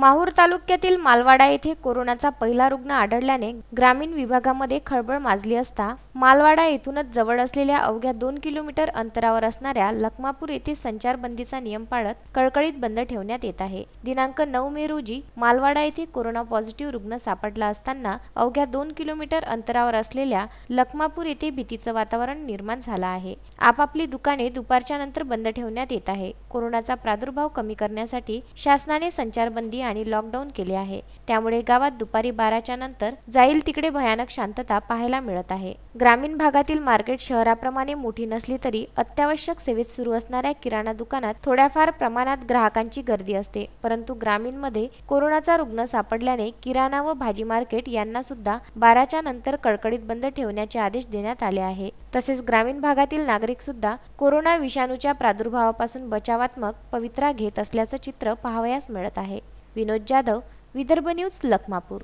माहूर तालुक्यातील मालवाडा येथे कोरोनाचा पहिला रुग्ण आढळल्याने ग्रामीण विभागामध्ये खळबळ माजली असता मालवाडा येथूनच जवळ असलेल्या अवघ्या 2 किलोमीटर अंतरावर असणाऱ्या लखमापूर येथे संचारबंदीचा नियम पाळत कळकळीत बंद ठेवण्यात येत आहे। दिनांक 9 मे रोजी मालवाडा येथे कोरोना पॉझिटिव्ह रुग्ण सापडला असताना अवघ्या 2 किलोमीटर अंतरावर असलेल्या लखमापूर येथे भीतीचे वातावरण निर्माण झाले आहे। आपापली दुकाने दुपारच्या नंतर बंद ठेवण्यात येत आहे। कोरोनाचा प्रादुर्भाव कमी करण्यासाठी शासनाने संचारबंदी आणि लॉकडाऊन केले आहे। त्यामुळे गावात दुपारी 12च्या नंतर जाईल तिकडे भयानक शांतता पाहायला मिळत आहे। ग्रामीण भागातील मार्केट शहराप्रमाणे मोठी नसली तरी अत्यावश्यक सेवेत सुरू असणाऱ्या किराणा दुकानात थोड्याफार प्रमाणात ग्राहकांची गर्दी असते, परंतु ग्रामीणमध्ये कोरोनाचा रुग्ण सापडल्याने किराणा व भाजी मार्केट यांना सुद्धा 12च्या नंतर कडकडीत बंद ठेवण्याचे आदेश देण्यात आले आहे। तसेच ग्रामीण भागातील नागरिक सुद्धा कोरोना विषाणूच्या प्रादुर्भावापासून बचावात्मक पवित्रा घेत असल्याचे चित्र पाहावयास मिळत आहे। विनोद जाधव, विदर्भ न्यूज, लखमापूर।